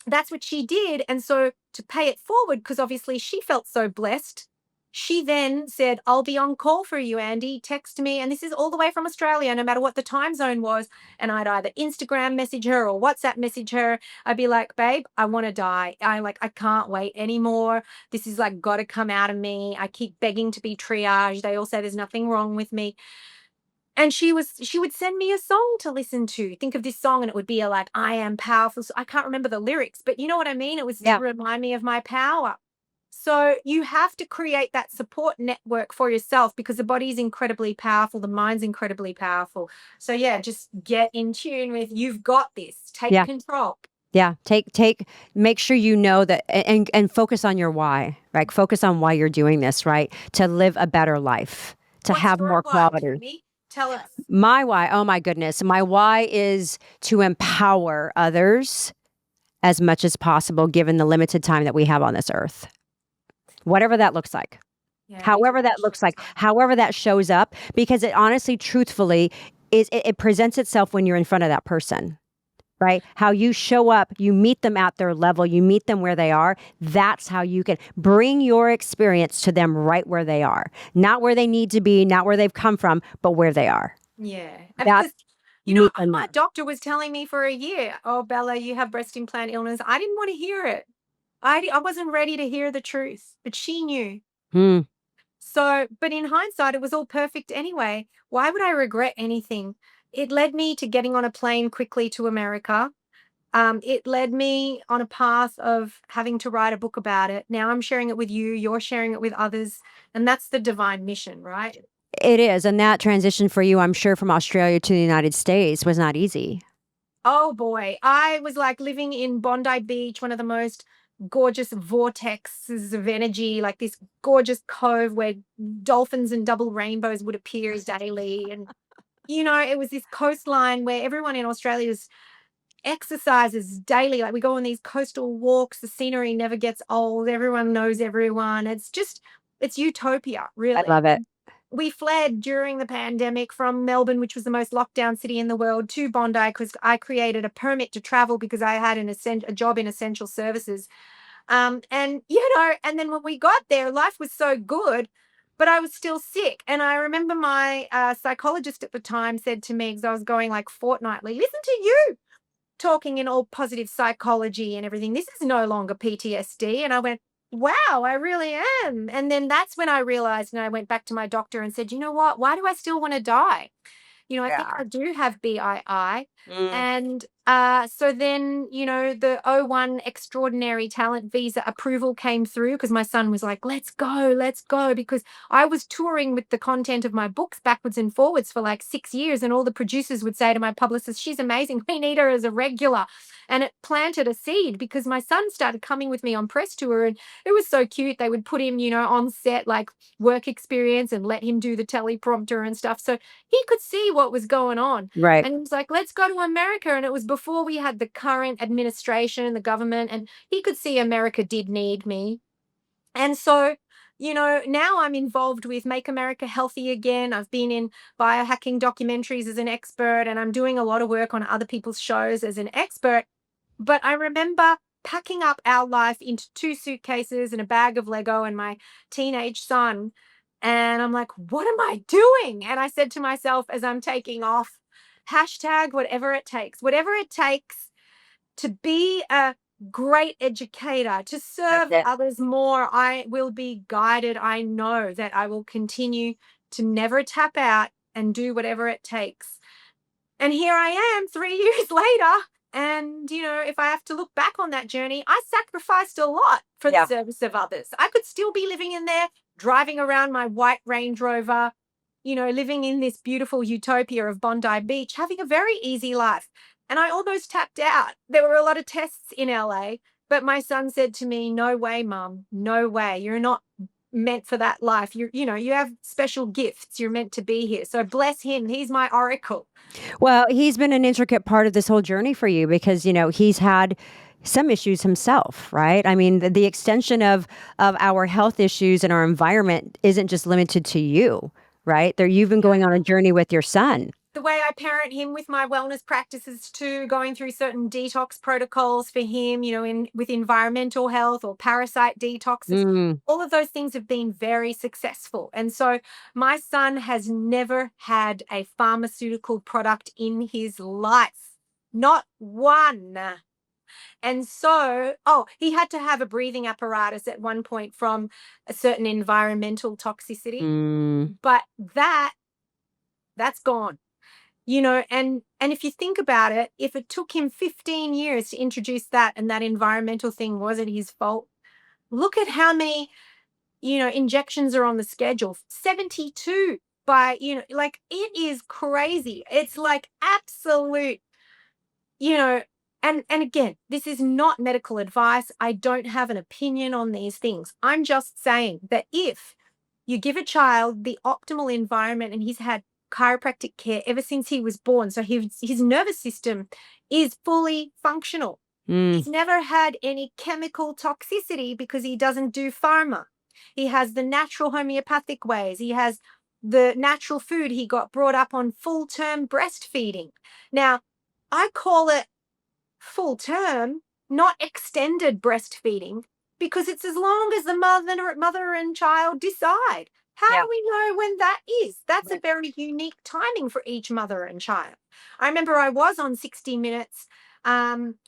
that's what she did. And so to pay it forward, because obviously she felt so blessed, she then said, I'll be on call for you, Andi. Text me. And this is all the way from Australia, no matter what the time zone was. And I'd either Instagram message her or WhatsApp message her. I'd be like, babe, I want to die. I can't wait anymore. This is like got to come out of me. I keep begging to be triaged. They all say there's nothing wrong with me. And she would send me a song to listen to. Think of this song, and it would be like, I am powerful. So I can't remember the lyrics, but you know what I mean? It was to remind me of my power. So you have to create that support network for yourself, because the body is incredibly powerful. The mind's incredibly powerful. So yeah, just get in tune with, you've got this. Take control. Yeah. Make sure you know that, and focus on your why, right? Focus on why you're doing this, right? To live a better life, to What's have your more why, quality. Jamie? Tell us. My why, oh my goodness. My why is to empower others as much as possible, given the limited time that we have on this earth. Whatever that looks like. Yeah, However that looks like, however that shows up, because it honestly, truthfully, it presents itself when you're in front of that person, right? How you show up, you meet them at their level, you meet them where they are. That's how you can bring your experience to them right where they are. Not where they need to be, not where they've come from, but where they are. Yeah. That Because, my doctor was telling me for a year, oh, Bella, you have breast implant illness. I didn't want to hear it. I wasn't ready to hear the truth, but she knew. So, but in hindsight, it was all perfect anyway. Why would I regret anything? It led me to getting on a plane quickly to America. It led me on a path of having to write a book about it. Now I'm sharing it with you, you're sharing it with others, and that's the divine mission, right? It is. And that transition for you, I'm sure, from Australia to the United States was not easy. Oh boy, I was like living in Bondi Beach, one of the most gorgeous vortexes of energy, like this gorgeous cove where dolphins and double rainbows would appear daily. And, it was this coastline where everyone in Australia exercises daily. Like we go on these coastal walks, the scenery never gets old, everyone knows everyone. It's utopia, really. I love it. We fled during the pandemic from Melbourne, which was the most locked down city in the world, to Bondi because I created a permit to travel because I had a job in essential services. And then when we got there, life was so good, but I was still sick. And I remember my psychologist at the time said to me, because I was going like fortnightly, listen to you talking in all positive psychology and everything. This is no longer PTSD. And I went, wow, I really am. And then that's when I realized, and I went back to my doctor and said, you know what? Why do I still want to die? I think I do have BII. And so then, the O1 extraordinary talent visa approval came through because my son was like, let's go. Because I was touring with the content of my books backwards and forwards for like 6 years. And all the producers would say to my publicist, she's amazing. We need her as a regular. And it planted a seed because my son started coming with me on press tour, and it was so cute. They would put him, on set, like work experience, and let him do the teleprompter and stuff. So he could see what was going on. Right. And he was like, let's go to America. And it was before we had the current administration, the government, and he could see America did need me. And so, now I'm involved with Make America Healthy Again. I've been in biohacking documentaries as an expert, and I'm doing a lot of work on other people's shows as an expert. But I remember packing up our life into 2 suitcases and a bag of Lego and my teenage son. And I'm like, what am I doing? And I said to myself as I'm taking off, hashtag whatever it takes to be a great educator, to serve others more. I will be guided. I know that I will continue to never tap out and do whatever it takes. And here I am 3 years later. And, if I have to look back on that journey, I sacrificed a lot for the Yeah. service of others. I could still be living in there, driving around my white Range Rover, living in this beautiful utopia of Bondi Beach, having a very easy life. And I almost tapped out. There were a lot of tests in LA, but my son said to me, "No way, Mum, no way. You're not meant for that life. You have special gifts. You're meant to be here." So bless him. He's my oracle. Well, he's been an intricate part of this whole journey for you because, he's had some issues himself, right? I mean, the extension of our health issues and our environment isn't just limited to you, right? You've been going on a journey with your son. The way I parent him with my wellness practices too, going through certain detox protocols for him, with environmental health or parasite detoxes, Mm, all of those things have been very successful. And so my son has never had a pharmaceutical product in his life, not one. And so, he had to have a breathing apparatus at one point from a certain environmental toxicity, mm, but that's gone. And if you think about it, if it took him 15 years to introduce that and that environmental thing wasn't his fault, look at how many, injections are on the schedule. 72 by, like it is crazy. It's like absolute, you know, and again, this is not medical advice. I don't have an opinion on these things. I'm just saying that if you give a child the optimal environment, and he's had chiropractic care ever since he was born, so his nervous system is fully functional. mm. He's never had any chemical toxicity because he doesn't do pharma. He has the natural homeopathic ways. He has the natural food. He got brought up on full-term breastfeeding. Now, I call it full term, not extended breastfeeding, because it's as long as the mother and child decide. How Yeah. do we know when that is? That's a Right. very unique timing for each mother and child. I remember I was on 60 Minutes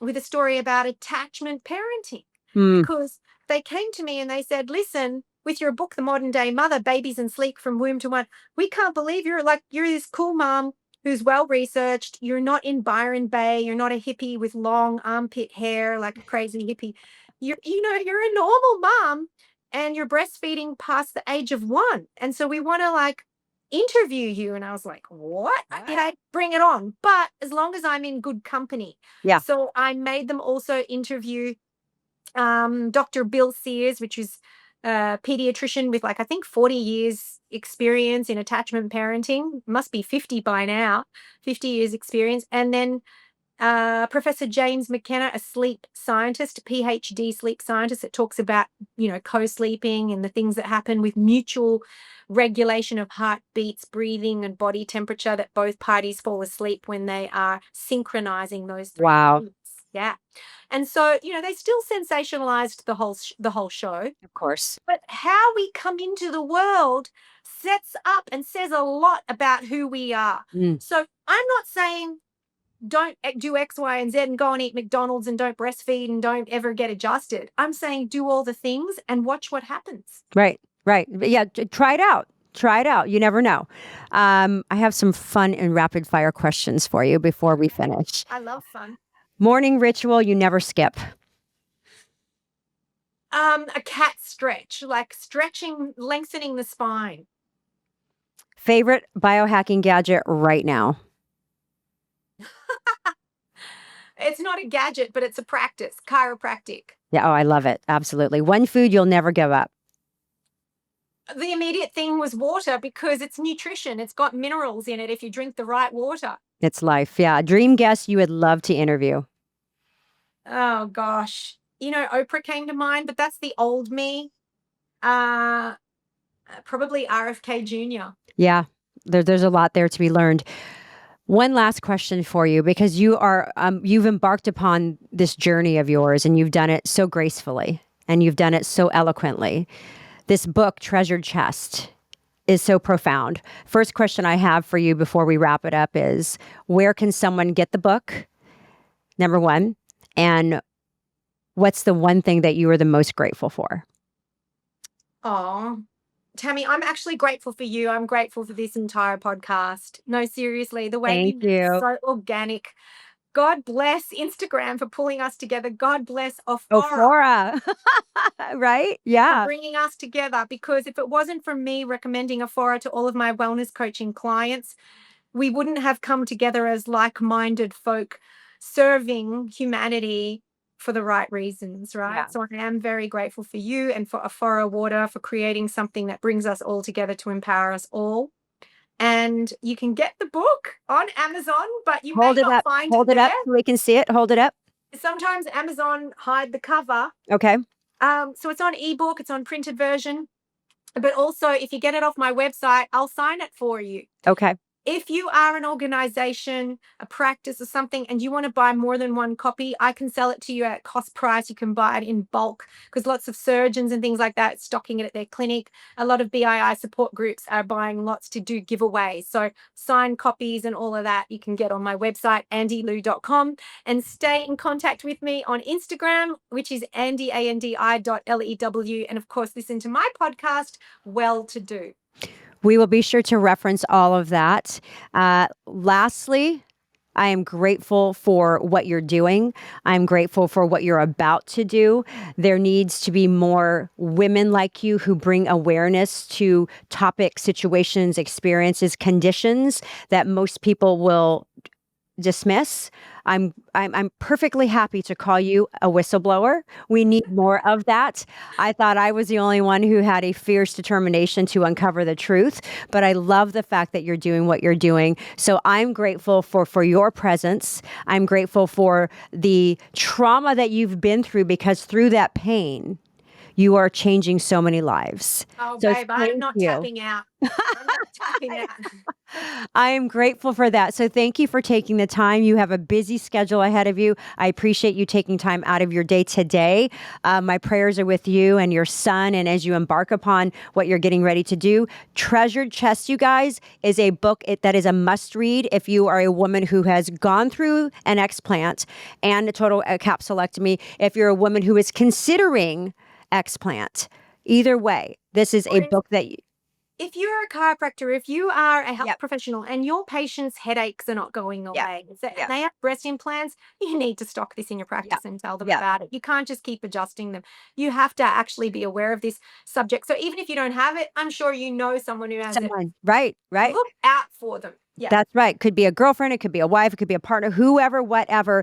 with a story about attachment parenting, Mm, because they came to me and they said, "Listen, with your book, The Modern Day Mother, Babies and Sleep from Womb to One, we can't believe you're this cool mom who's well researched. You're not in Byron Bay. You're not a hippie with long armpit hair like a crazy hippie. You're a normal mom, and you're breastfeeding past the age of 1. And so we want to interview you." And I was like, "What?" what? Bring it on. But as long as I'm in good company. Yeah. So I made them also interview Dr. Bill Sears, which is a pediatrician with I think 40 years experience in attachment parenting, must be 50 by now, 50 years experience. And then Professor James McKenna, a sleep scientist, PhD sleep scientist, that talks about, co-sleeping and the things that happen with mutual regulation of heartbeats, breathing, and body temperature, that both parties fall asleep when they are synchronizing those three Wow. things. Yeah. And so, they still sensationalized the whole show, Of course. but how we come into the world sets up and says a lot about who we are. Mm, So I'm not saying don't do X, Y, and Z and go and eat McDonald's and don't breastfeed and don't ever get adjusted. I'm saying do all the things and watch what happens. right. Right. But yeah. Try it out. Try it out. You never know. I have some fun and rapid fire questions for you before we finish. I love fun. Morning ritual you never skip. A cat stretch, like stretching, lengthening the spine. Favorite biohacking gadget right now. It's not a gadget, but it's a practice, chiropractic. Yeah. Oh, I love it. Absolutely. One food you'll never give up. The immediate thing was water, because it's nutrition. It's got minerals in it if you drink the right water. It's life. Yeah. Dream guest you would love to interview. Oh gosh. Oprah came to mind, but that's the old me. Uh Probably RFK Jr. Yeah. There's a lot there to be learned. One last question for you, because you've embarked upon this journey of yours and you've done it so gracefully and you've done it so eloquently. This book, Treasured Chest, is so profound. First question I have for you before we wrap it up is, where can someone get the book? Number one. And what's the one thing that you are the most grateful for? Oh, Tammy, I'm actually grateful for you. I'm grateful for this entire podcast. No, seriously, the way Thank you you. so organic. God bless Instagram for pulling us together. God bless Ophora Ophora. Right? for Yeah. bringing us together, because if it wasn't for me recommending Ophora to all of my wellness coaching clients, we wouldn't have come together as like-minded folk serving humanity for the right reasons, right? Yeah. So I am very grateful for you and for Ophora Water for creating something that brings us all together to empower us all. And you can get the book on Amazon, but you may Hold it not up. find it Hold it up there. so we can see it. Hold it up. Sometimes Amazon hide the cover. Okay. So it's on ebook, it's on printed version. But also, if you get it off my website, I'll sign it for you. Okay. If you are an organization, a practice or something, and you want to buy more than one copy, I can sell it to you at cost price. You can buy it in bulk, because lots of surgeons and things like that stocking it at their clinic. A lot of BII support groups are buying lots to do giveaways. So signed copies and all of that you can get on my website, andilew.com, and stay in contact with me on Instagram, which is andi.lew. And of course, listen to my podcast, Well To Do. We will be sure to reference all of that. Lastly, I am grateful for what you're doing. I'm grateful for what you're about to do. There needs to be more women like you who bring awareness to topics, situations, experiences, conditions that most people will dismiss. I'm perfectly happy to call you a whistleblower. We need more of that. I thought I was the only one who had a fierce determination to uncover the truth, but I love the fact that you're doing what you're doing. So I'm grateful for your presence. I'm grateful for the trauma that you've been through, because through that pain, you are changing so many lives. Oh, So babe, I'm thank not you. tapping out. I'm not tapping out. I am grateful for that. So thank you for taking the time. You have a busy schedule ahead of you. I appreciate you taking time out of your day today. My prayers are with you and your son. And as you embark upon what you're getting ready to do, Treasured Chest, you guys, is a book that is a must read if you are a woman who has gone through an explant and a total capsulectomy. If you're a woman who is considering explant, either way, this is a book that If you're a chiropractor, if you are a health Yep. professional and your patients' headaches are not going Yep. away, and Yep. they have breast implants, you need to stock this in your Yep. practice and tell them Yep. about it. You can't just keep adjusting them. You have to actually be aware of this subject. So even if you don't have it, I'm sure you know someone who has it. Someone, right. Look out for them. Yeah. That's right. Could be a girlfriend, it could be a wife, it could be a partner, whoever, whatever.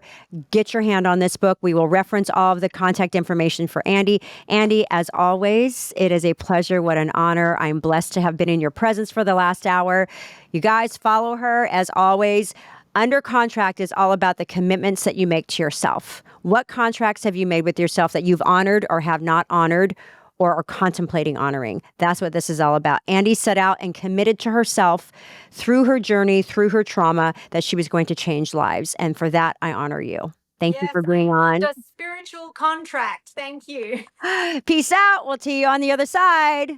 Get your hand on this book. We will reference all of the contact information for Andi. Andi, as always, it is a pleasure. What an honor. I'm blessed to have been in your presence for the last hour. You guys follow her as always. Under contract is all about the commitments that you make to yourself. What contracts have you made with yourself that you've honored or have not honored, or are contemplating honoring? That's what this is all about. Andi set out and committed to herself through her journey, through her trauma, that she was going to change lives. And for that, I honor you. Thank you for being on. A spiritual contract. Thank you. Peace out. We'll see you on the other side.